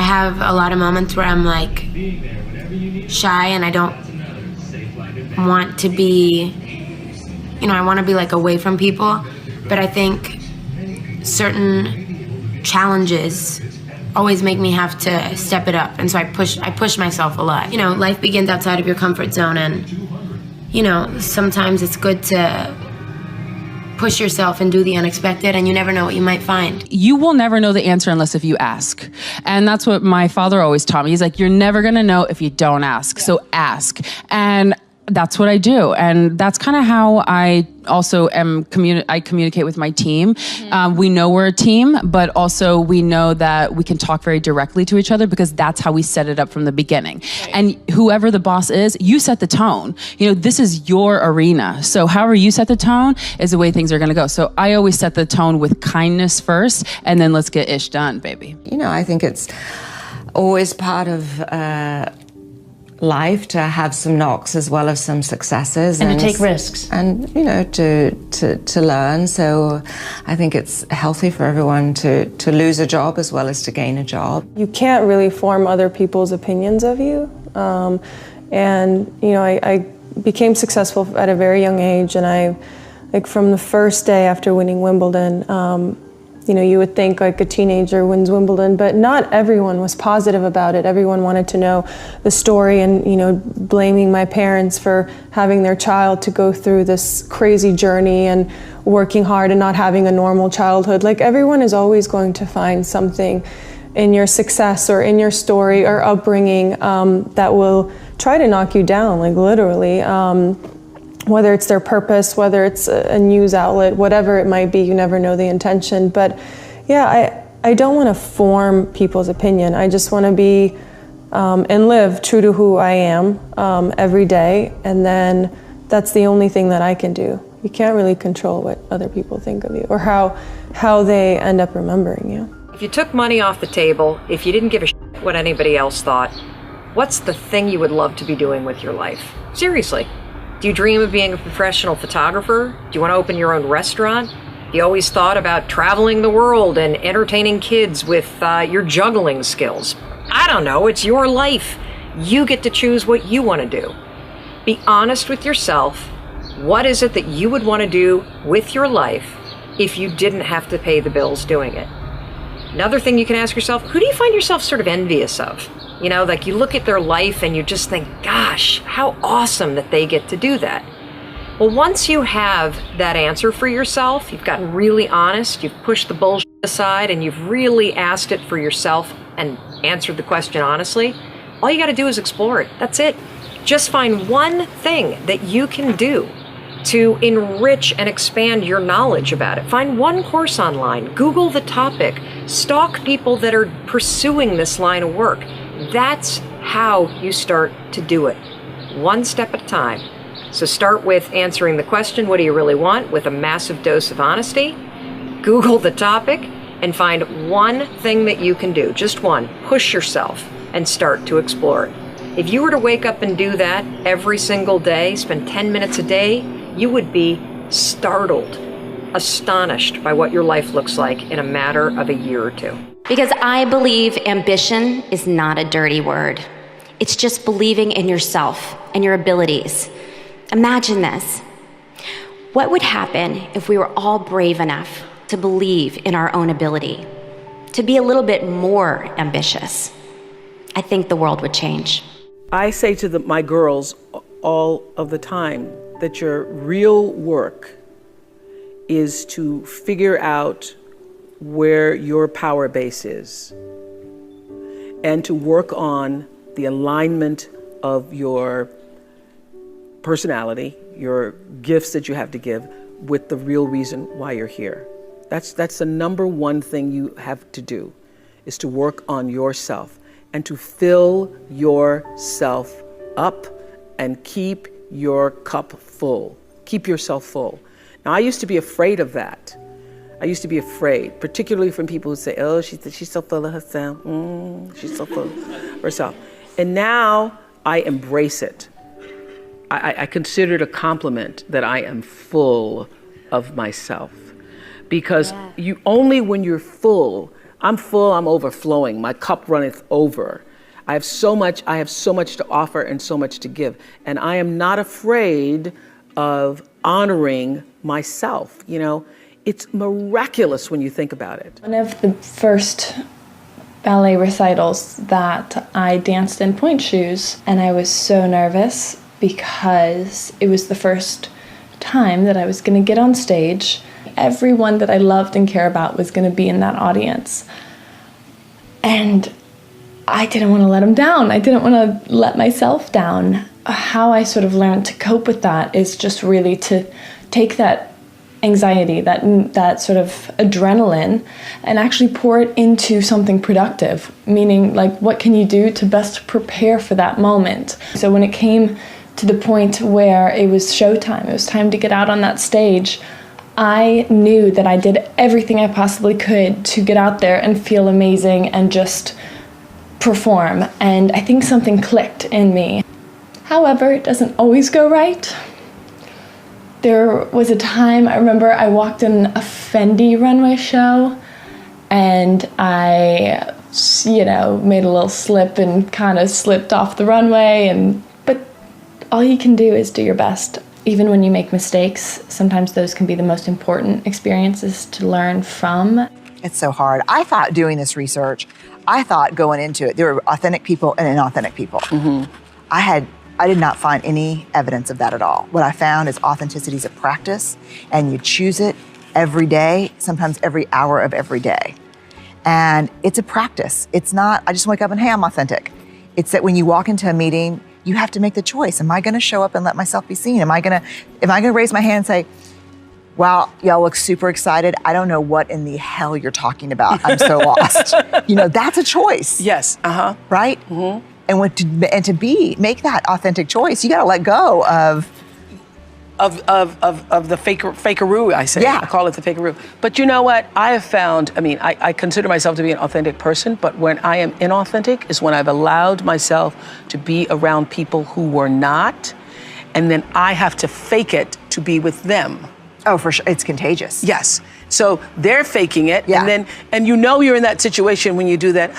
have a lot of moments where I'm like shy and I don't want to be, I want to be like away from people, but I think certain challenges always make me have to step it up, and so I push myself a lot. Life begins outside of your comfort zone, and sometimes it's good to push yourself and do the unexpected, and you never know what you might find. You will never know the answer unless if you ask. And that's what my father always taught me. He's like, you're never gonna know if you don't ask, so ask. And that's what I do. And that's kind of how I also I communicate with my team. We know we're a team, but also we know that we can talk very directly to each other because that's how we set it up from the beginning. Right. And whoever the boss is, you set the tone. This is your arena. So however you set the tone is the way things are gonna go. So I always set the tone with kindness first, and then let's get ish done, baby. I think it's always part of life to have some knocks as well as some successes, and to take risks, and to learn. So I think it's healthy for everyone to lose a job as well as to gain a job. You can't really form other people's opinions of you, I became successful at a very young age, and from the first day after winning Wimbledon, you would think like a teenager wins Wimbledon, but not everyone was positive about it. Everyone wanted to know the story and, blaming my parents for having their child to go through this crazy journey and working hard and not having a normal childhood. Like, everyone is always going to find something in your success or in your story or upbringing that will try to knock you down, like literally. Whether it's their purpose, whether it's a news outlet, whatever it might be, you never know the intention. But yeah, I don't want to form people's opinion. I just want to be and live true to who I am every day. And then that's the only thing that I can do. You can't really control what other people think of you or how they end up remembering you. If you took money off the table, if you didn't give a shit what anybody else thought, what's the thing you would love to be doing with your life? Seriously. Do you dream of being a professional photographer? Do you want to open your own restaurant? You always thought about traveling the world and entertaining kids with your juggling skills. I don't know, it's your life. You get to choose what you want to do. Be honest with yourself. What is it that you would want to do with your life if you didn't have to pay the bills doing it? Another thing you can ask yourself, who do you find yourself sort of envious of? Like you look at their life and you just think, gosh, how awesome that they get to do that. Well, once you have that answer for yourself, you've gotten really honest, you've pushed the bullshit aside, and you've really asked it for yourself and answered the question honestly, all you got to do is explore it. That's it. Just find one thing that you can do to enrich and expand your knowledge about it. Find one course online, Google the topic, stalk people that are pursuing this line of work. That's how you start to do it, one step at a time. So start with answering the question, what do you really want, with a massive dose of honesty. Google the topic and find one thing that you can do, just one. Push yourself and start to explore it. If you were to wake up and do that every single day, spend 10 minutes a day, you would be startled, astonished by what your life looks like in a matter of a year or two. Because I believe ambition is not a dirty word. It's just believing in yourself and your abilities. Imagine this. What would happen if we were all brave enough to believe in our own ability, to be a little bit more ambitious? I think the world would change. I say to my girls all of the time that your real work is to figure out where your power base is and to work on the alignment of your personality, your gifts that you have to give, with the real reason why you're here. That's the number one thing you have to do, is to work on yourself and to fill yourself up and keep your cup full. Keep yourself full. Now, I used to be afraid of that. I used to be afraid, particularly from people who say, oh, she's so full of herself. She's so full of herself. And now I embrace it. I consider it a compliment that I am full of myself. Because you only when you're full I'm full, I'm overflowing. My cup runneth over. I have so much to offer and so much to give. And I am not afraid of honoring myself. You know, it's miraculous when you think about it. One of the first ballet recitals that I danced in pointe shoes, and I was so nervous because it was the first time that I was going to get on stage. Everyone that I loved and care about was going to be in that audience. And I didn't want to let them down. I didn't want to let myself down. How I sort of learned to cope with that is just really to take that anxiety, that sort of adrenaline, and actually pour it into something productive, meaning like what can you do to best prepare for that moment. So when it came to the point where it was showtime, it was time to get out on that stage, I knew that I did everything I possibly could to get out there and feel amazing and just perform. And I think something clicked in me. However, it doesn't always go right. There was a time, I remember I walked in a Fendi runway show and I, made a little slip and kind of slipped off the runway. But all you can do is do your best. Even when you make mistakes, sometimes those can be the most important experiences to learn from. It's so hard. I thought doing this research, I thought going into it, there were authentic people and inauthentic people. Mm-hmm. I did not find any evidence of that at all. What I found is authenticity is a practice, and you choose it every day, sometimes every hour of every day. And it's a practice. It's not, I just wake up and, hey, I'm authentic. It's that when you walk into a meeting, you have to make the choice. Am I gonna show up and let myself be seen? Am I gonna raise my hand and say, wow, y'all look super excited. I don't know what in the hell you're talking about. I'm so lost. That's a choice. Yes, Right? Mm-hmm. And make that authentic choice, you gotta let go of the fakeroo, I say. Yeah. I call it the fakeroo. But you know what? I have found, I consider myself to be an authentic person, but when I am inauthentic is when I've allowed myself to be around people who were not, and then I have to fake it to be with them. Oh, for sure, it's contagious. Yes. So they're faking it, Yeah. and you're in that situation when you do that,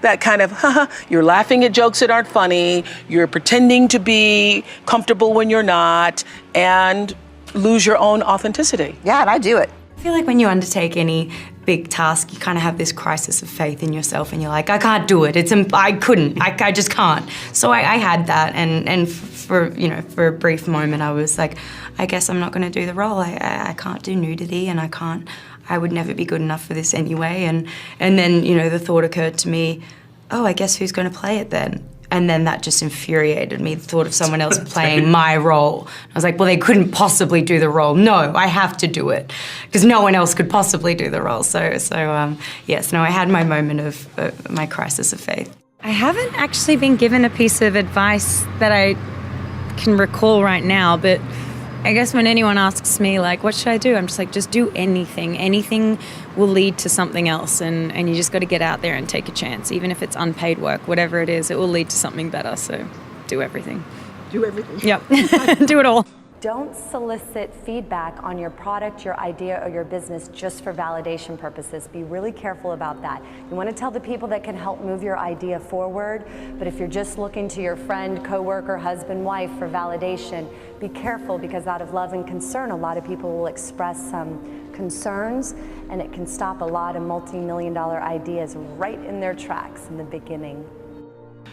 that kind of, you're laughing at jokes that aren't funny, you're pretending to be comfortable when you're not, and lose your own authenticity. Yeah, and I do it. I feel like when you undertake any big task, you kind of have this crisis of faith in yourself, and you're like, I can't do it. I just can't. So I had that, and for a brief moment, I was like, I guess I'm not going to do the role. I can't do nudity, and I would never be good enough for this anyway. And then the thought occurred to me, oh, I guess who's going to play it then? And then that just infuriated me, the thought of someone else playing my role. I was like, well, they couldn't possibly do the role. No, I have to do it, because no one else could possibly do the role. So yes, I had my moment of my crisis of faith. I haven't actually been given a piece of advice that I can recall right now, but I guess when anyone asks me, like, what should I do? I'm just like, just do anything. Anything will lead to something else, and you just got to get out there and take a chance. Even if it's unpaid work, whatever it is, it will lead to something better, so do everything. Do everything. Yep, do it all. Don't solicit feedback on your product, your idea, or your business just for validation purposes. Be really careful about that. You want to tell the people that can help move your idea forward, but if you're just looking to your friend, coworker, husband, wife for validation, be careful, because out of love and concern, a lot of people will express some concerns, and it can stop a lot of multi-million-dollar ideas right in their tracks in the beginning.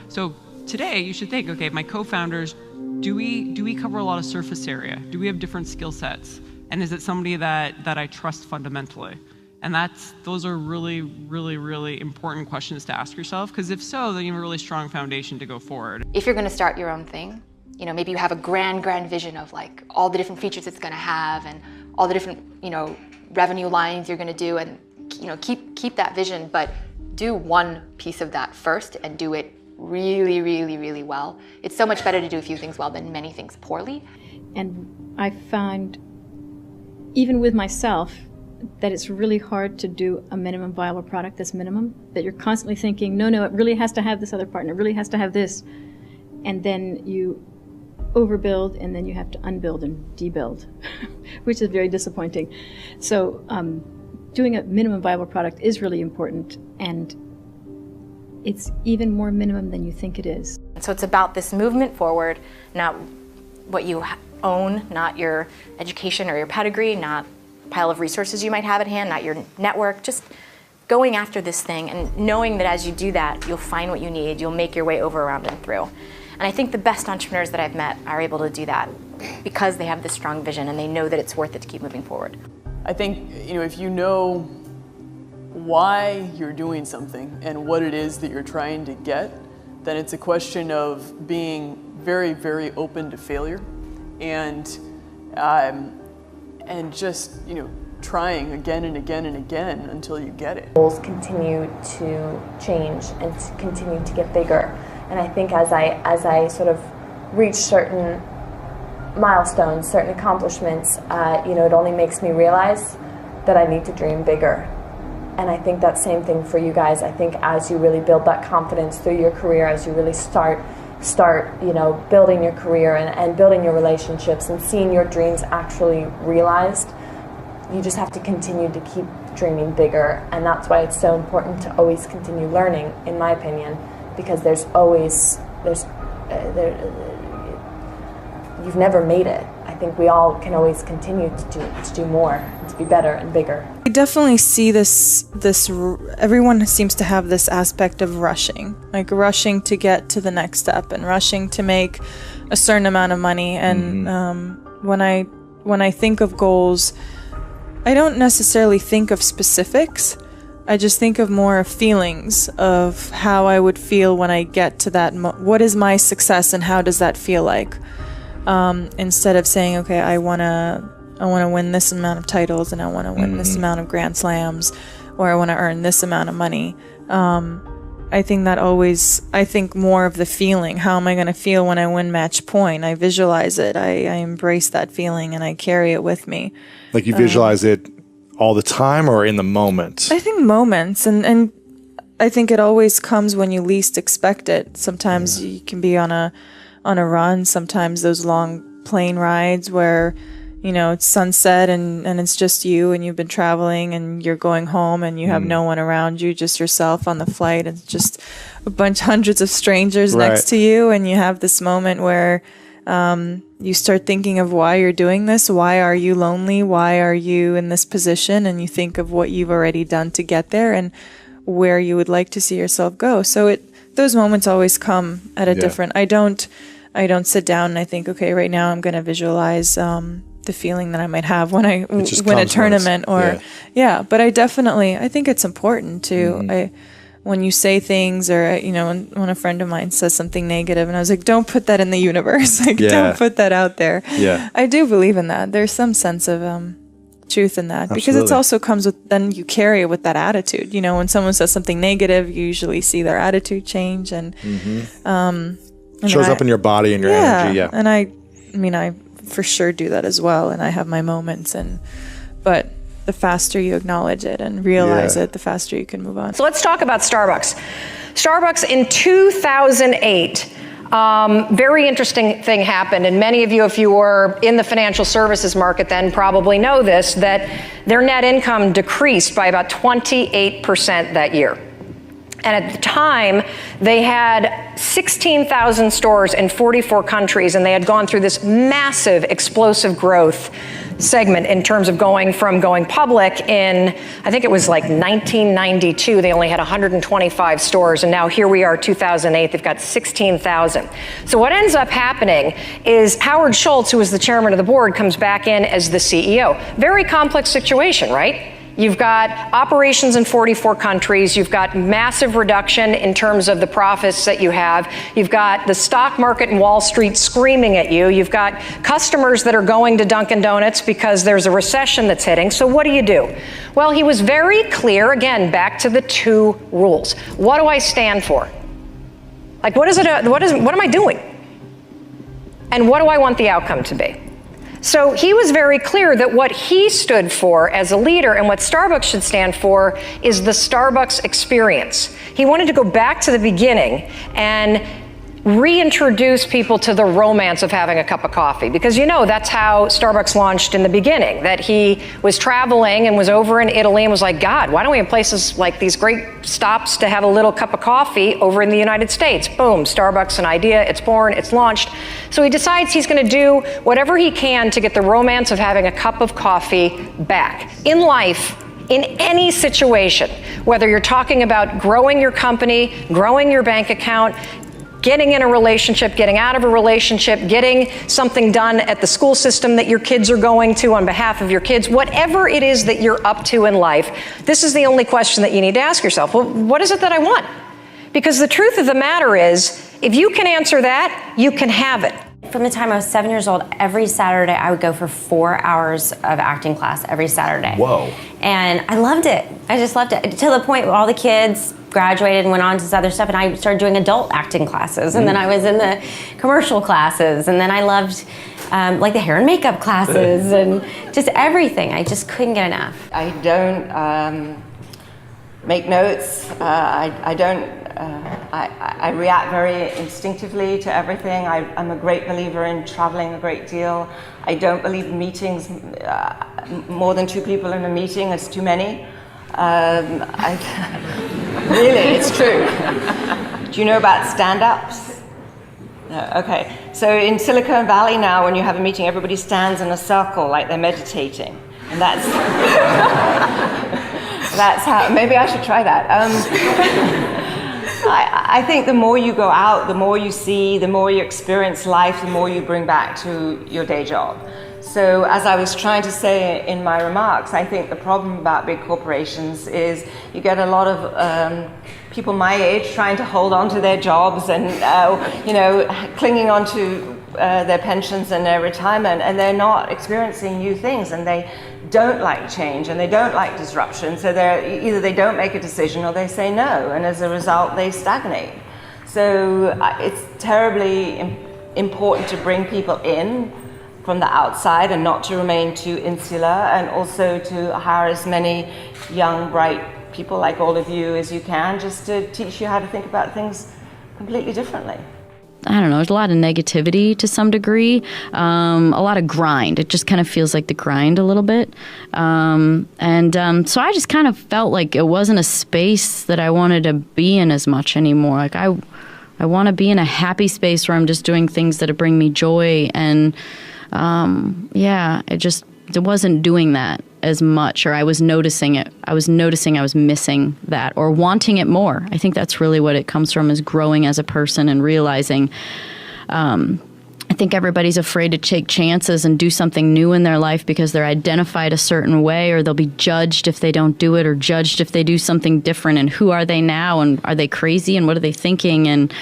So today you should think, okay, my co-founders, do we cover a lot of surface area? Do we have different skill sets? And is it somebody that I trust fundamentally? And those are really, really, really important questions to ask yourself, because if so, then you have a really strong foundation to go forward. If you're going to start your own thing, maybe you have a grand vision of like all the different features it's going to have and all the different, revenue lines you're going to do, and keep that vision, but do one piece of that first and do it really, really, really well. It's so much better to do a few things well than many things poorly. And I find, even with myself, that it's really hard to do a minimum viable product that's minimum, that you're constantly thinking, no, it really has to have this other part, and it really has to have this. And then you overbuild, and then you have to unbuild and debuild, which is very disappointing. So doing a minimum viable product is really important, and it's even more minimum than you think it is. So it's about this movement forward, not what you own, not your education or your pedigree, not a pile of resources you might have at hand, not your network, just going after this thing and knowing that as you do that, you'll find what you need, you'll make your way over, around, and through. And I think the best entrepreneurs that I've met are able to do that because they have this strong vision and they know that it's worth it to keep moving forward. I think, if you know why you're doing something and what it is that you're trying to get, then it's a question of being very, very open to failure and just, trying again and again and again until you get it. Goals continue to change and to continue to get bigger. And I think as I sort of reach certain milestones, certain accomplishments, it only makes me realize that I need to dream bigger. And I think that same thing for you guys. I think as you really build that confidence through your career, as you really start building your career and building your relationships and seeing your dreams actually realized, you just have to continue to keep dreaming bigger. And that's why it's so important to always continue learning, in my opinion, because you've never made it. I think we all can always continue to do more, and to be better and bigger. I definitely see this, everyone seems to have this aspect of rushing to get to the next step and rushing to make a certain amount of money. And when I think of goals, I don't necessarily think of specifics. I just think of more of feelings of how I would feel when I get to that. What is my success and how does that feel like? Instead of saying, okay, I want to win this amount of titles and I want to win this amount of Grand Slams, or I want to earn this amount of money. I think more of the feeling. How am I going to feel when I win match point? I visualize it. I embrace that feeling and I carry it with me. Like you visualize it all the time or in the moment? I think moments, and I think it always comes when you least expect it. Sometimes you can be on a run. Sometimes those long plane rides where, it's sunset and it's just you and you've been traveling and you're going home and you have no one around you, just yourself on the flight. It's just hundreds of strangers next to you, and you have this moment where you start thinking of why you're doing this. Why are you lonely? Why are you in this position? And you think of what you've already done to get there and where you would like to see yourself go. So those moments always come at a different. I don't sit down and I think, okay, right now I'm going to visualize the feeling that I might have when I win a tournament but I think it's important to, when you say things or, when a friend of mine says something negative and I was like, don't put that in the universe. Don't put that out there. Yeah. I do believe in that. There's some sense of truth in that. Absolutely. Because it also comes with, then you carry it with that attitude. When someone says something negative, you usually see their attitude change and it shows up in your body and your energy. Yeah. And I for sure do that as well. And I have my moments but the faster you acknowledge it and realize it, the faster you can move on. So let's talk about Starbucks. Starbucks in 2008, very interesting thing happened. And many of you, if you were in the financial services market then, probably know this, that their net income decreased by about 28% that year. And at the time, they had 16,000 stores in 44 countries, and they had gone through this massive, explosive growth segment in terms of going public in, I think it was like 1992, they only had 125 stores, and now here we are, 2008, they've got 16,000. So what ends up happening is Howard Schultz, who was the chairman of the board, comes back in as the CEO. Very complex situation, right? You've got operations in 44 countries. You've got massive reduction in terms of the profits that you have. You've got the stock market and Wall Street screaming at you. You've got customers that are going to Dunkin' Donuts because there's a recession that's hitting. So what do? Well, he was very clear, again, back to the two rules. What do I stand for? Like, what am I doing? And what do I want the outcome to be? So he was very clear that what he stood for as a leader and what Starbucks should stand for is the Starbucks experience. He wanted to go back to the beginning and reintroduce people to the romance of having a cup of coffee, because that's how Starbucks launched in the beginning, that he was traveling and was over in Italy and was like, God, why don't we have places like these great stops to have a little cup of coffee over in the United States? Boom, Starbucks, an idea, it's born, it's launched. So he decides he's going to do whatever he can to get the romance of having a cup of coffee back. In life, in any situation, whether you're talking about growing your company, growing your bank account, getting in a relationship, getting out of a relationship, getting something done at the school system that your kids are going to on behalf of your kids, whatever it is that you're up to in life, this is the only question that you need to ask yourself. Well, what is it that I want? Because the truth of the matter is, if you can answer that, you can have it. From the time I was 7 years old, every Saturday I would go for 4 hours of acting class every Saturday. Whoa. And I loved it. I just loved it. To the point where all the kids graduated and went on to this other stuff, and I started doing adult acting classes, and then I was in the commercial classes, and then I loved like the hair and makeup classes and just everything. I just couldn't get enough. I don't make notes. I react very instinctively to everything. I'm a great believer in traveling a great deal. I don't believe in meetings. More than 2 people in a meeting is too many. Really, it's true. Do you know about stand-ups? No, okay. So in Silicon Valley now, when you have a meeting, everybody stands in a circle like they're meditating. And that's how, maybe I should try that. I think the more you go out, the more you see, the more you experience life, the more you bring back to your day job. So as I was trying to say in my remarks, I think the problem about big corporations is you get a lot of people my age trying to hold on to their jobs and clinging on to their pensions and their retirement, and they're not experiencing new things, and they don't like change and they don't like disruption. So either they don't make a decision or they say no, and as a result they stagnate. So it's terribly important to bring people in from the outside and not to remain too insular, and also to hire as many young, bright people like all of you as you can, just to teach you how to think about things completely differently. I don't know, there's a lot of negativity to some degree, a lot of grind. It just kind of feels like the grind a little bit. So I just kind of felt like it wasn't a space that I wanted to be in as much anymore. Like I want to be in a happy space where I'm just doing things that bring me joy, and it wasn't doing that as much, or I was noticing it. I was noticing I was missing that or wanting it more. I think that's really what it comes from, is growing as a person and realizing, I think everybody's afraid to take chances and do something new in their life because they're identified a certain way, or they'll be judged if they don't do it, or judged if they do something different, and who are they now, and are they crazy, and what are they thinking? And,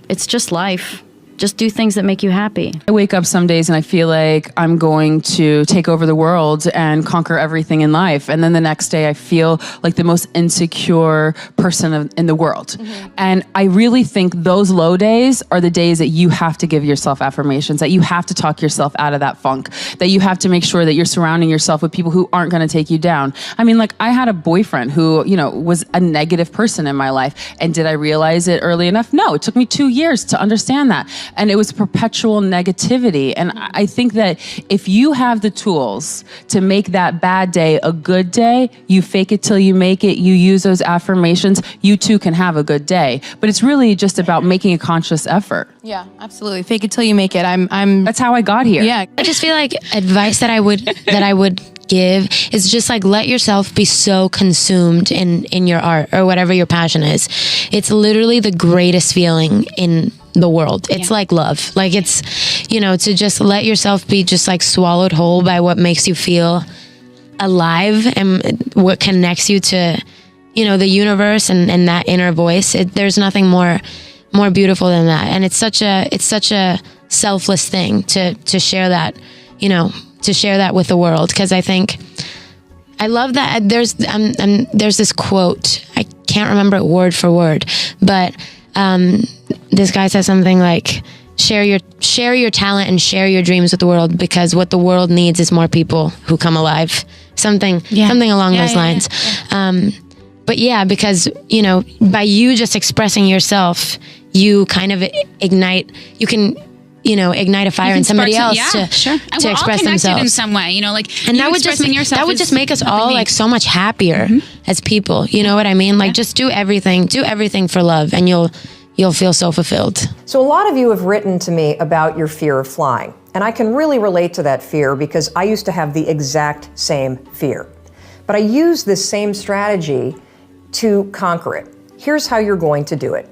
it's just life. Just do things that make you happy. I wake up some days and I feel like I'm going to take over the world and conquer everything in life. And then the next day I feel like the most insecure person in the world. Mm-hmm. And I really think those low days are the days that you have to give yourself affirmations, that you have to talk yourself out of that funk, that you have to make sure that you're surrounding yourself with people who aren't going to take you down. I mean, like, I had a boyfriend who, was a negative person in my life. And did I realize it early enough? No, it took me 2 years to understand that. And it was perpetual negativity. And I think that if you have the tools to make that bad day a good day, you fake it till you make it, you use those affirmations, you too can have a good day. But it's really just about making a conscious effort. Yeah, absolutely. Fake it till you make it. That's how I got here. Yeah. I just feel like advice that I would give is just like, let yourself be so consumed in your art or whatever your passion is. It's literally the greatest feeling in the world. It's like love. Like, it's, to just let yourself be just like swallowed whole by what makes you feel alive and what connects you to, the universe and that inner voice. There's nothing more beautiful than that. And it's such a selfless thing to share that, to share that with the world. Because I think I love that there's this quote, I can't remember it word for word, but this guy says something like, share your talent and share your dreams with the world, because what the world needs is more people who come alive. Something along those lines. Yeah. But yeah, because, by you just expressing yourself, you kind of ignite, you can, ignite a fire in somebody else to express themselves in some way, and that would just make us all like so much happier as people. You know what I mean? Like just do everything for love, and you'll feel so fulfilled. So a lot of you have written to me about your fear of flying, and I can really relate to that fear because I used to have the exact same fear. But I use this same strategy to conquer it. Here's how you're going to do it.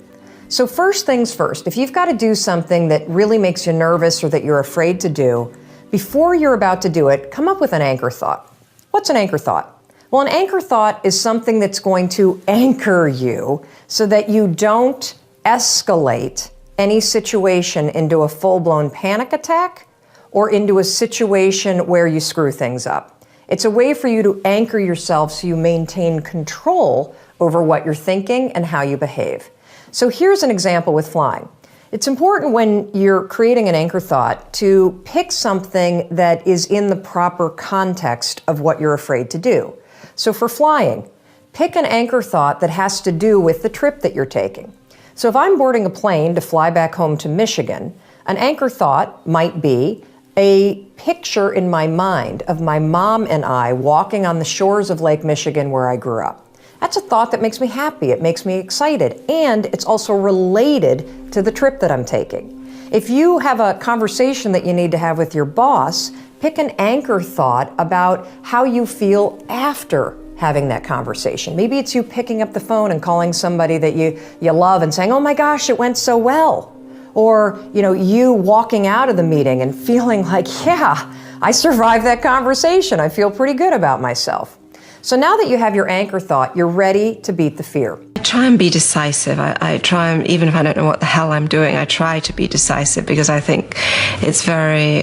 So first things first, if you've got to do something that really makes you nervous or that you're afraid to do, before you're about to do it, come up with an anchor thought. What's an anchor thought? Well, an anchor thought is something that's going to anchor you so that you don't escalate any situation into a full-blown panic attack or into a situation where you screw things up. It's a way for you to anchor yourself so you maintain control over what you're thinking and how you behave. So here's an example with flying. It's important when you're creating an anchor thought to pick something that is in the proper context of what you're afraid to do. So for flying, pick an anchor thought that has to do with the trip that you're taking. So if I'm boarding a plane to fly back home to Michigan, an anchor thought might be a picture in my mind of my mom and I walking on the shores of Lake Michigan where I grew up. That's a thought that makes me happy, it makes me excited, and it's also related to the trip that I'm taking. If you have a conversation that you need to have with your boss, pick an anchor thought about how you feel after having that conversation. Maybe it's you picking up the phone and calling somebody that you love and saying, oh my gosh, it went so well. Or, you walking out of the meeting and feeling like, yeah, I survived that conversation. I feel pretty good about myself. So now that you have your anchor thought, you're ready to beat the fear. I try and be decisive. I try and, even if I don't know what the hell I'm doing, I try to be decisive because I think it's very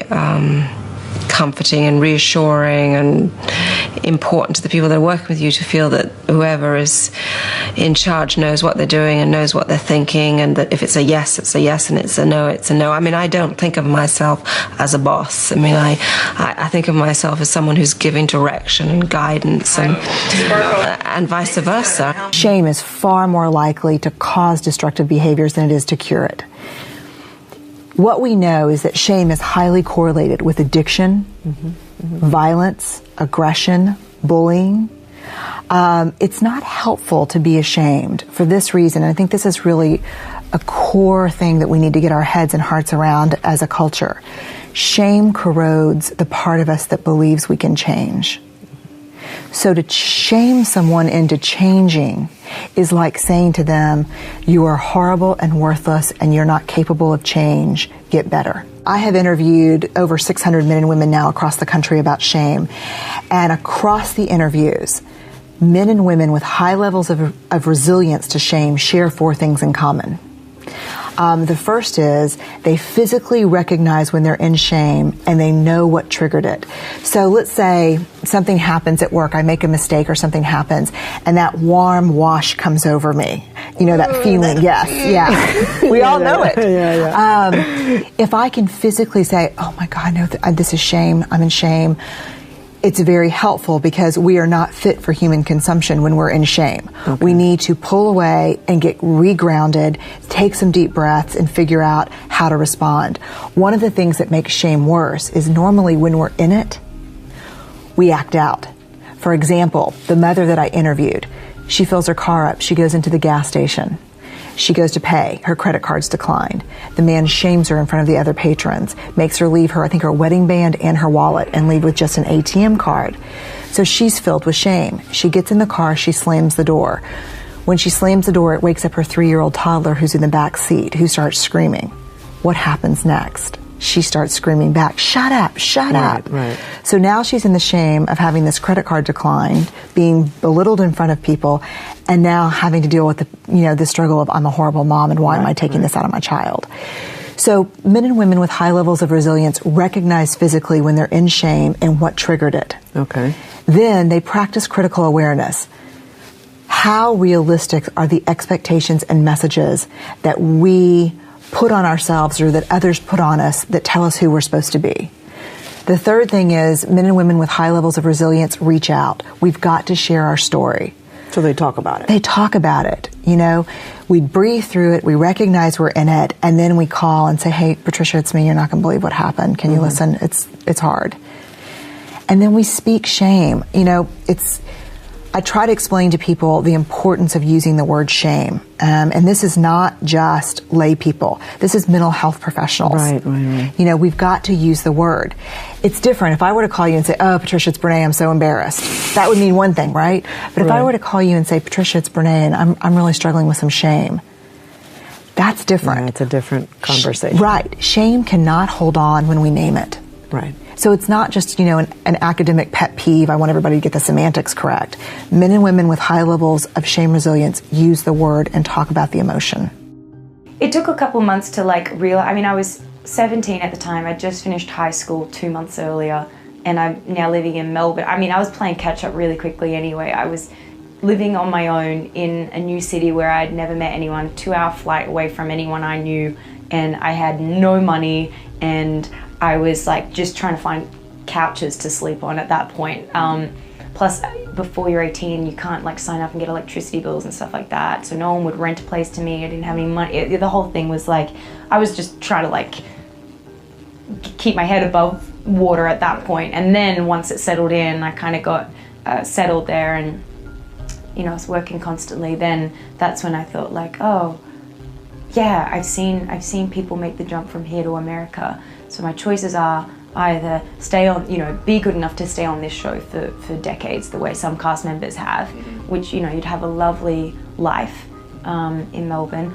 comforting and reassuring and important to the people that are working with you to feel that whoever is in charge knows what they're doing and knows what they're thinking, and that if it's a yes, it's a yes, and it's a no, it's a no. I mean, I don't think of myself as a boss. I mean, I think of myself as someone who's giving direction and guidance and vice versa. Shame is far more likely to cause destructive behaviors than it is to cure it. What we know is that shame is highly correlated with addiction, violence, aggression, bullying. It's not helpful to be ashamed for this reason. And I think this is really a core thing that we need to get our heads and hearts around as a culture. Shame corrodes the part of us that believes we can change. So to shame someone into changing is like saying to them, you are horrible and worthless and you're not capable of change, get better. I have interviewed over 600 men and women now across the country about shame. And across the interviews, men and women with high levels of resilience to shame share 4 things in common. The first is they physically recognize when they're in shame and they know what triggered it. So let's say something happens at work, I make a mistake or something happens, and that warm wash comes over me. You know, that feeling, yes, yeah. We all know it. If I can physically say, oh my God, no, this is shame, I'm in shame, it's very helpful because we are not fit for human consumption when we're in shame. Okay. We need to pull away and get regrounded, take some deep breaths, and figure out how to respond. One of the things that makes shame worse is normally when we're in it, we act out. For example, the mother that I interviewed, she fills her car up, she goes into the gas station. She goes to pay. Her credit card's declined. The man shames her in front of the other patrons, makes her leave her, I think, her wedding band and her wallet and leave with just an ATM card. So she's filled with shame. She gets in the car, she slams the door. When she slams the door, it wakes up her 3-year-old toddler who's in the back seat, who starts screaming. What happens next? She starts screaming back, shut up, shut up. Right. So now she's in the shame of having this credit card declined, being belittled in front of people, and now having to deal with the struggle of I'm a horrible mom and why am I taking this out of my child? So men and women with high levels of resilience recognize physically when they're in shame and what triggered it. Okay. Then they practice critical awareness. How realistic are the expectations and messages that we put on ourselves or that others put on us that tell us who we're supposed to be? The third thing is men and women with high levels of resilience reach out. We've got to share our story. So they talk about it. They talk about it. You know, we breathe through it, we recognize we're in it, and then we call and say, hey, Patricia, it's me, you're not going to believe what happened. Can you listen? It's hard. And then we speak shame. You know, I try to explain to people the importance of using the word shame. And this is not just lay people. This is mental health professionals. Right. You know, we've got to use the word. It's different. If I were to call you and say, oh, Patricia, it's Brene, I'm so embarrassed. That would mean one thing, right? But if I were to call you and say, Patricia, it's Brene, and I'm really struggling with some shame, that's different. Yeah, it's a different conversation. Right. Shame cannot hold on when we name it. Right. So it's not just, you know, an academic pet peeve. I want everybody to get the semantics correct. Men and women with high levels of shame resilience use the word and talk about the emotion. It took a couple months to I was 17 at the time. I just finished high school 2 months earlier, and I'm now living in Melbourne. I mean, I was playing catch up really quickly anyway. I was living on my own in a new city where I'd never met anyone, 2-hour flight away from anyone I knew, and I had no money, and I was like just trying to find couches to sleep on at that point. Plus, before you're 18, you can't like sign up and get electricity bills and stuff like that. So no one would rent a place to me. I didn't have any money. The whole thing was like, I was just trying to like keep my head above water at that point. And then once it settled in, I kind of got settled there, and you know, I was working constantly. Then that's when I thought like, oh, yeah, I've seen people make the jump from here to America. So my choices are either stay on, you know, be good enough to stay on this show for decades, the way some cast members have, which, you know, you'd have a lovely life in Melbourne,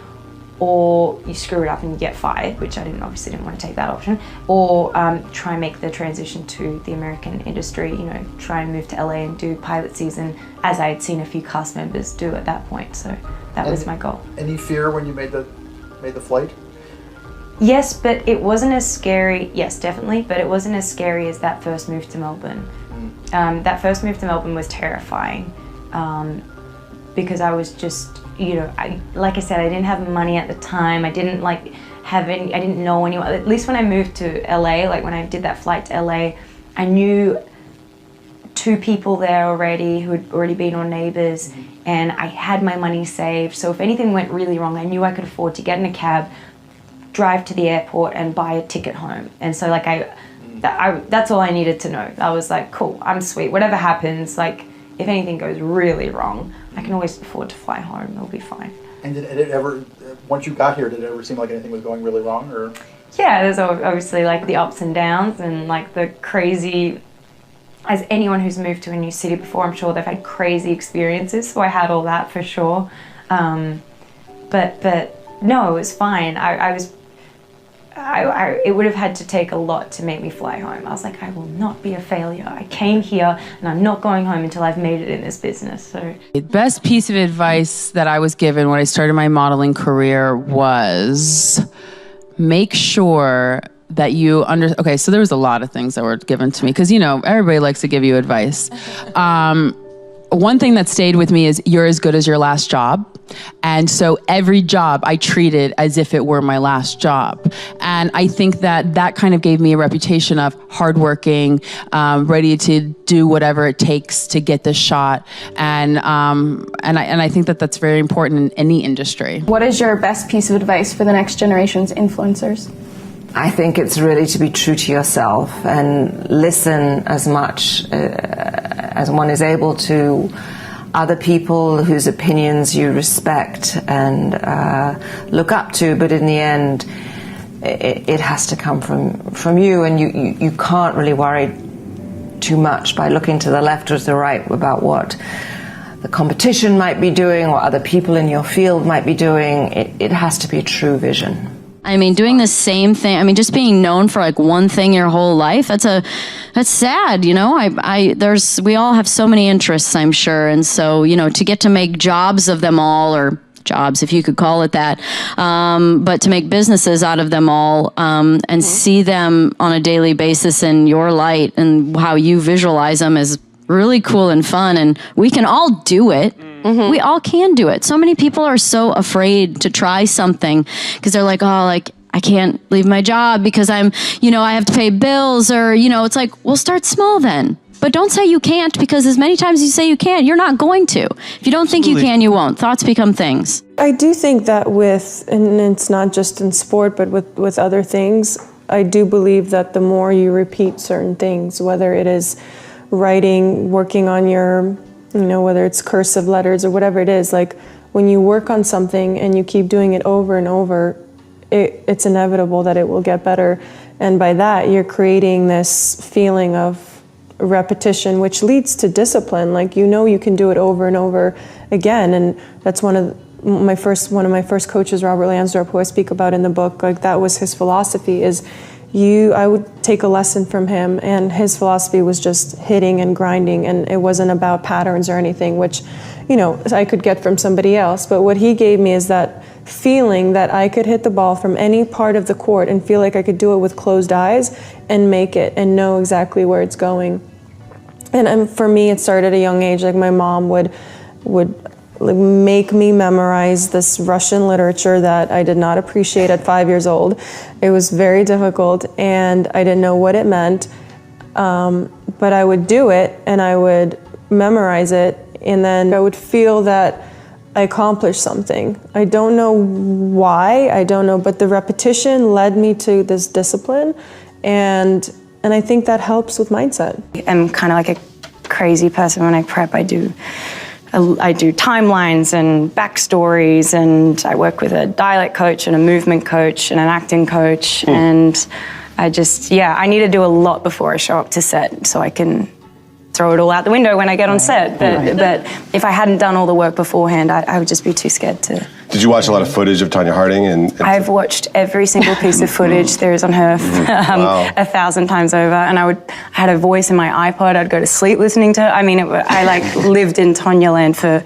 or you screw it up and you get fired, which I obviously didn't want to take that option, or try and make the transition to the American industry, you know, try and move to LA and do pilot season, as I had seen a few cast members do at that point. So that was my goal. Any fear when you made the flight? Yes, but it wasn't as scary. Yes, definitely, but it wasn't as scary as that first move to Melbourne. That first move to Melbourne was terrifying because I was just, you know, like I said, I didn't have money at the time. I didn't I didn't know anyone. At least when I moved to LA, like when I did that flight to LA, I knew 2 people there already who had already been on Neighbours, and I had my money saved. So if anything went really wrong, I knew I could afford to get in a cab, drive to the airport, and buy a ticket home. And so like that's all I needed to know. I was like, cool, I'm sweet. Whatever happens, like if anything goes really wrong, I can always afford to fly home. It'll be fine. And did it ever, once you got here, did it ever seem like anything was going really wrong, or? Yeah, there's obviously like the ups and downs and like the crazy, as anyone who's moved to a new city before, I'm sure they've had crazy experiences. So I had all that for sure. But no, it was fine. It would have had to take a lot to make me fly home. I was like, I will not be a failure. I came here and I'm not going home until I've made it in this business. So the best piece of advice that I was given when I started my modeling career was make sure that you okay, so there was a lot of things that were given to me because, you know, everybody likes to give you advice. One thing that stayed with me is you're as good as your last job. And so every job I treated as if it were my last job. And I think that kind of gave me a reputation of hardworking, ready to do whatever it takes to get this shot. And I think that that's very important in any industry. What is your best piece of advice for the next generation's influencers? I think it's really to be true to yourself and listen as much as one is able to other people whose opinions you respect and look up to, but in the end, it has to come from you, and you can't really worry too much by looking to the left or to the right about what the competition might be doing or other people in your field might be doing. It has to be a true vision. I mean, doing the same thing, I mean, just being known for like one thing your whole life, that's sad, you know? We all have so many interests, I'm sure. And so, you know, to get to make jobs of them all, or jobs, if you could call it that, but to make businesses out of them all, and see them on a daily basis in your light and how you visualize them is really cool and fun. And we can all do it. Mm-hmm. We all can do it. So many people are so afraid to try something because they're like, oh, like I can't leave my job because I have to pay bills, or, you know, it's like, well, start small then. But don't say you can't, because as many times as you say you can't, you're not going to. If you don't think you can, you won't. Thoughts become things. I do think that and it's not just in sport, but with other things, I do believe that the more you repeat certain things, whether it is writing, working on your, whether it's cursive letters or whatever it is, like when you work on something and you keep doing it over and over, it's inevitable that it will get better. And by that, you're creating this feeling of repetition, which leads to discipline. Like, you can do it over and over again. And that's one of my first coaches, Robert Lansdorp, who I speak about in the book. Like, that was his philosophy, is I would take a lesson from him, and his philosophy was just hitting and grinding, and it wasn't about patterns or anything, which, I could get from somebody else. But what he gave me is that feeling that I could hit the ball from any part of the court and feel like I could do it with closed eyes and make it and know exactly where it's going. And for me, it started at a young age. Like, my mom would make me memorize this Russian literature that I did not appreciate at 5 years old. It was very difficult, and I didn't know what it meant. But I would do it, and I would memorize it, and then I would feel that I accomplished something. I don't know why, but the repetition led me to this discipline, and I think that helps with mindset. I'm kind of like a crazy person when I prep. I do timelines and backstories, and I work with a dialect coach and a movement coach and an acting coach, and I need to do a lot before I show up to set so I can throw it all out the window when I get on set. But if I hadn't done all the work beforehand, I would just be too scared to. Did you watch a lot of footage of Tanya Harding? I've watched every single piece of footage there is on her 1,000 times over, and I had a voice in my iPod. I'd go to sleep listening to her. I mean, I lived in Tanya land for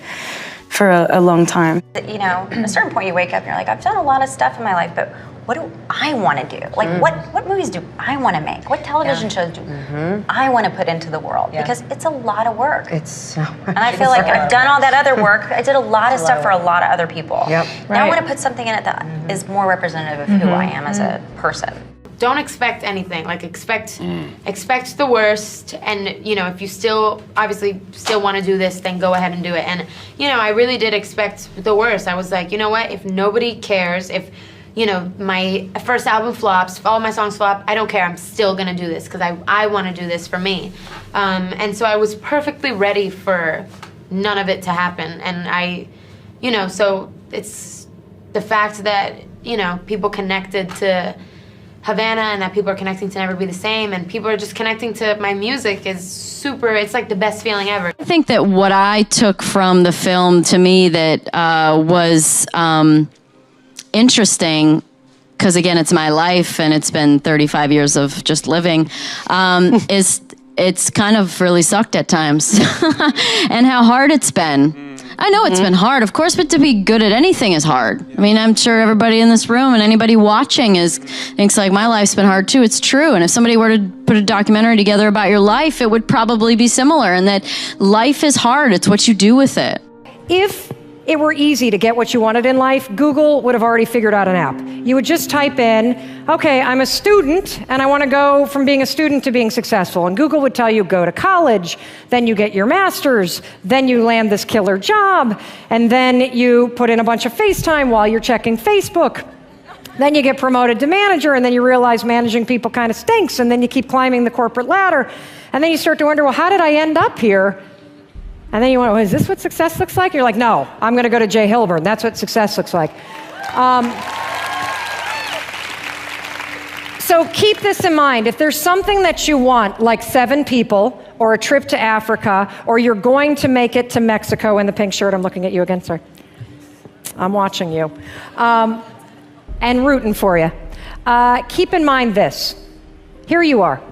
a long time. At a certain point you wake up and you're like, I've done a lot of stuff in my life, but what do I want to do? Like, what movies do I want to make? What television shows do I want to put into the world? Because it's a lot of work. It's so And I feel like I've done all that other work. I did a lot of stuff for a lot of other people. Now I want to put something in it that is more representative of who I am as a person. Don't expect anything. Like, expect the worst, and if you still want to do this, then go ahead and do it. And I really did expect the worst. I was like, you know what? If nobody cares, if my first album flops, if all my songs flop, I don't care. I'm still gonna do this because I want to do this for me. And so I was perfectly ready for none of it to happen. And so it's the fact that people connected to Havana, and that people are connecting to Never Be the Same, and people are just connecting to my music is super. It's like the best feeling ever. I think that what I took from the film, to me, that was interesting, because again, it's my life and it's been 35 years of just living, is it's kind of really sucked at times and how hard it's been. I know it's been hard, of course, but to be good at anything is hard. I mean, I'm sure everybody in this room and anybody watching thinks like, my life's been hard too. It's true. And if somebody were to put a documentary together about your life, it would probably be similar, and that life is hard. It's what you do with it. If it were easy to get what you wanted in life, Google would have already figured out an app. You would just type in, okay, I'm a student and I want to go from being a student to being successful. And Google would tell you, go to college, then you get your master's, then you land this killer job, and then you put in a bunch of FaceTime while you're checking Facebook. Then you get promoted to manager, and then you realize managing people kind of stinks, and then you keep climbing the corporate ladder. And then you start to wonder, well, how did I end up here? And then you went, well, is this what success looks like? You're like, no, I'm going to go to Jay Hilburn. That's what success looks like. So keep this in mind. If there's something that you want, like 7 people, or a trip to Africa, or you're going to make it to Mexico in the pink shirt, I'm looking at you again, sorry. I'm watching you. And rooting for you. Keep in mind this. Here you are.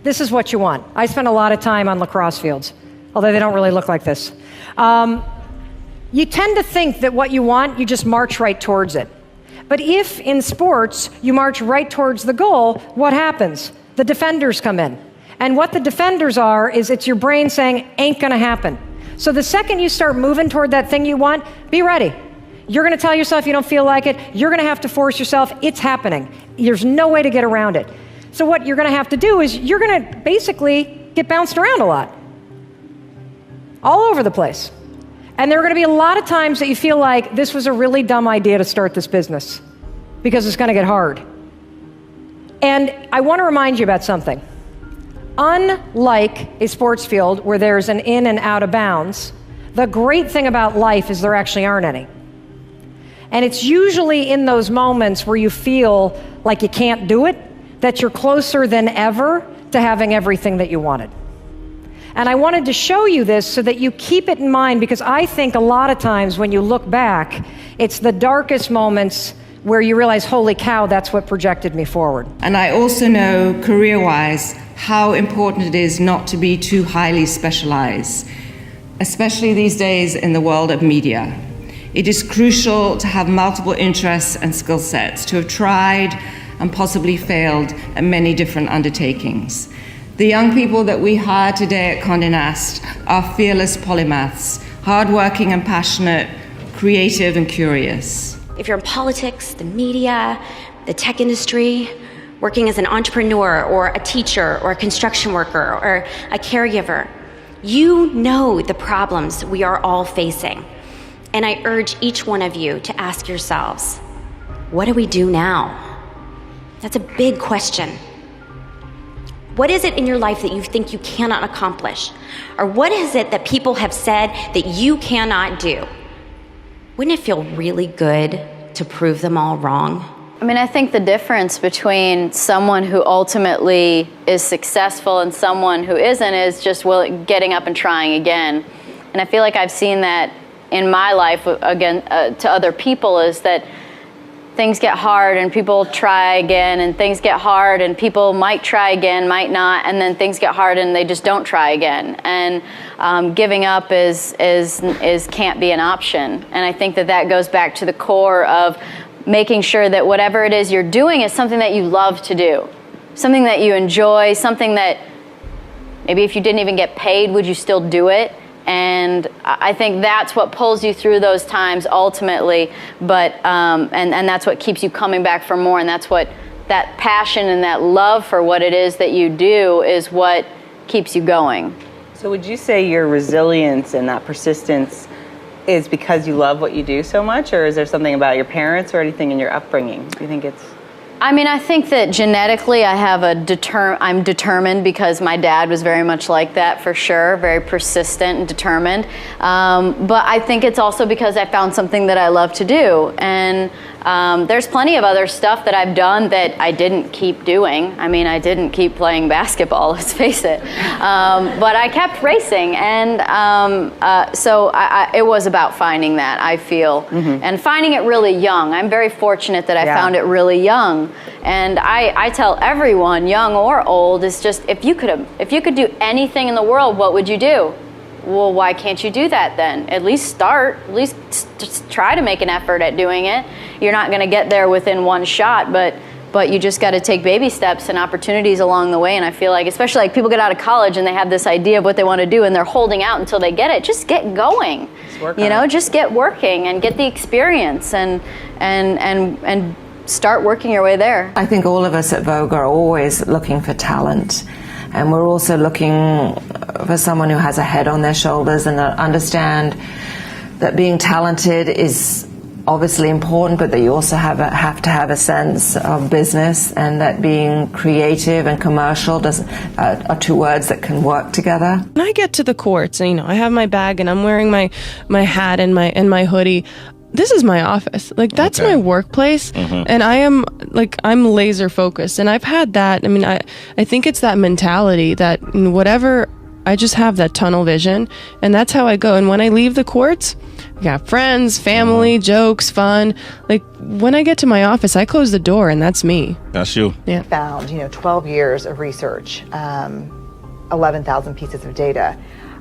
This is what you want. I spent a lot of time on lacrosse fields, although they don't really look like this. You tend to think that what you want, you just march right towards it. But if in sports you march right towards the goal, what happens? The defenders come in. And what the defenders are is it's your brain saying, ain't gonna happen. So the second you start moving toward that thing you want, be ready. You're gonna tell yourself you don't feel like it. You're gonna have to force yourself. It's happening. There's no way to get around it. So what you're gonna have to do is you're gonna basically get bounced around a lot. All over the place. And there are going to be a lot of times that you feel like this was a really dumb idea to start this business because it's going to get hard. And I want to remind you about something. Unlike a sports field where there's an in and out of bounds, the great thing about life is there actually aren't any. And it's usually in those moments where you feel like you can't do it that you're closer than ever to having everything that you wanted. And I wanted to show you this so that you keep it in mind, because I think a lot of times when you look back, it's the darkest moments where you realize, holy cow, that's what projected me forward. And I also know, career-wise, how important it is not to be too highly specialized, especially these days in the world of media. It is crucial to have multiple interests and skill sets, to have tried and possibly failed at many different undertakings. The young people that we hire today at Condé Nast are fearless polymaths, hardworking and passionate, creative and curious. If you're in politics, the media, the tech industry, working as an entrepreneur or a teacher or a construction worker or a caregiver, you know the problems we are all facing. And I urge each one of you to ask yourselves, what do we do now? That's a big question. What is it in your life that you think you cannot accomplish? Or what is it that people have said that you cannot do? Wouldn't it feel really good to prove them all wrong? I mean, I think the difference between someone who ultimately is successful and someone who isn't is just getting up and trying again. And I feel like I've seen that in my life, again, to other people, is that things get hard and people try again, and things get hard and people might try again, might not, and then things get hard and they just don't try again. And giving up is can't be an option. And I think that goes back to the core of making sure that whatever it is you're doing is something that you love to do, something that you enjoy, something that maybe if you didn't even get paid, would you still do it? And I think that's what pulls you through those times ultimately, but and that's what keeps you coming back for more, and that's what that passion and that love for what it is that you do is what keeps you going. So would you say your resilience and that persistence is because you love what you do so much, or is there something about your parents or anything in your upbringing? Do you think it's... I mean, I think that genetically I have I'm determined, because my dad was very much like that, for sure, very persistent and determined. But I think it's also because I found something that I love to do. And there's plenty of other stuff that I've done that I didn't keep doing. I mean, I didn't keep playing basketball, let's face it. But I kept racing. And so it was about finding that, I feel. Mm-hmm. And finding it really young. I'm very fortunate that I found it really young. And I tell everyone, young or old, is just if you could do anything in the world, what would you do? Well, why can't you do that then? At least start. At least just try to make an effort at doing it. You're not going to get there within one shot, but you just got to take baby steps and opportunities along the way. And I feel like, especially like people get out of college and they have this idea of what they want to do and they're holding out until they get it. Just get going. Just get working and get the experience and start working your way there. I think all of us at Vogue are always looking for talent. And we're also looking for someone who has a head on their shoulders and understand that being talented is obviously important, but that you also have to have a sense of business, and that being creative and commercial are two words that can work together. When I get to the courts, and I have my bag and I'm wearing my hat and my hoodie, this is my office. Like, that's my workplace. Mm-hmm. And I'm laser focused. And I've had that. I mean, I think it's that mentality that whatever, I just have that tunnel vision, and that's how I go. And when I leave the courts, I got friends, family, jokes, fun. Like, when I get to my office, I close the door, and that's me. That's you. Yeah. Found, 12 years of research, 11,000 pieces of data.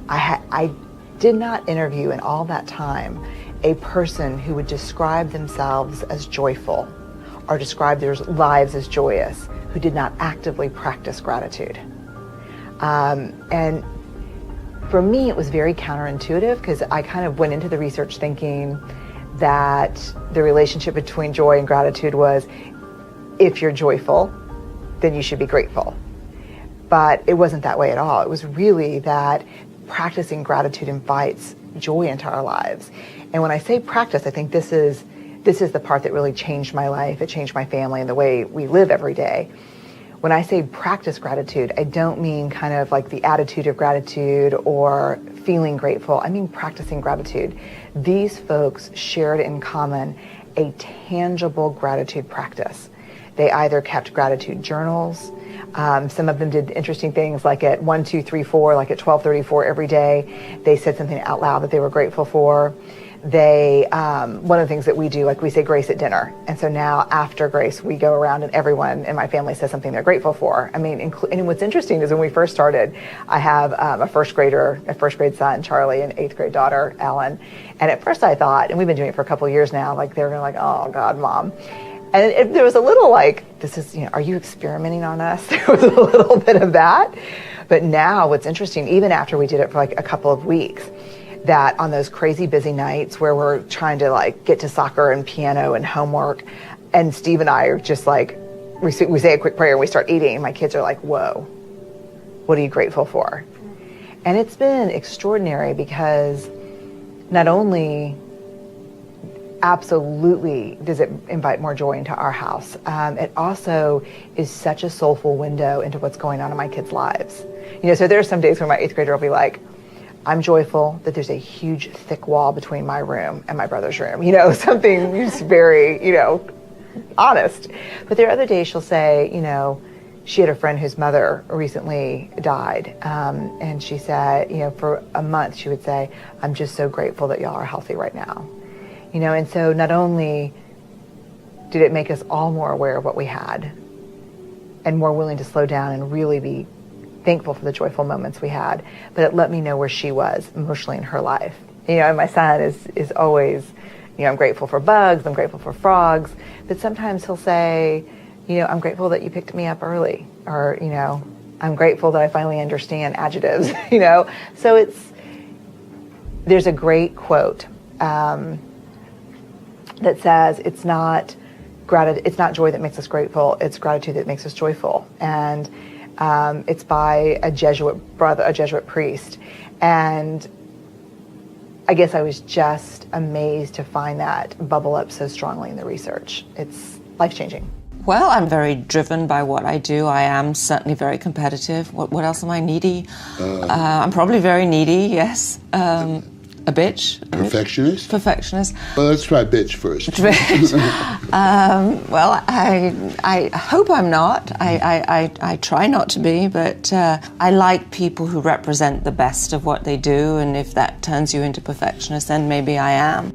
I did not interview in all that time a person who would describe themselves as joyful or describe their lives as joyous who did not actively practice gratitude. And for me, it was very counterintuitive, because I kind of went into the research thinking that the relationship between joy and gratitude was, if you're joyful, then you should be grateful. But it wasn't that way at all. It was really that practicing gratitude invites joy into our lives. And when I say practice, I think this is the part that really changed my life. It changed my family and the way we live every day. When I say practice gratitude, I don't mean kind of like the attitude of gratitude or feeling grateful. I mean practicing gratitude. These folks shared in common a tangible gratitude practice. They either kept gratitude journals. Some of them did interesting things like at 1, 2, 3, 4, like at 12:34 every day, they said something out loud that they were grateful for. They, one of the things that we do, like we say grace at dinner. And so now after grace, we go around and everyone in my family says something they're grateful for. I mean, and what's interesting is when we first started, I have a first grade son, Charlie, and 8th grade daughter, Ellen. And at first I thought, and we've been doing it for a couple of years now, like they're gonna like, oh God, Mom. And there was a little like, this is, are you experimenting on us? There was a little bit of that. But now what's interesting, even after we did it for like a couple of weeks, that on those crazy busy nights where we're trying to like get to soccer and piano and homework, and Steve and I are just like, we say a quick prayer and we start eating, and my kids are like, whoa, what are you grateful for? And it's been extraordinary because not only absolutely does it invite more joy into our house, it also is such a soulful window into what's going on in my kids' lives. So there are some days when my 8th grader will be like, I'm joyful that there's a huge thick wall between my room and my brother's room, something just very, honest. But there are other days she'll say, she had a friend whose mother recently died, and she said, for a month she would say, I'm just so grateful that y'all are healthy right now. And so not only did it make us all more aware of what we had and more willing to slow down and really be thankful for the joyful moments we had, but it let me know where she was emotionally in her life. And my son is always, I'm grateful for bugs, I'm grateful for frogs, but sometimes he'll say, I'm grateful that you picked me up early, or, I'm grateful that I finally understand adjectives, So there's a great quote that says it's not joy that makes us grateful, it's gratitude that makes us joyful. And it's by a Jesuit priest. And I guess I was just amazed to find that bubble up so strongly in the research. It's life-changing. Well, I'm very driven by what I do. I am certainly very competitive. What else am I? Needy? I'm probably very needy, yes. A bitch. Perfectionist? Perfectionist. Well, let's try bitch first. Well, I hope I'm not. I try not to be, but I like people who represent the best of what they do, and if that turns you into perfectionist, then maybe I am.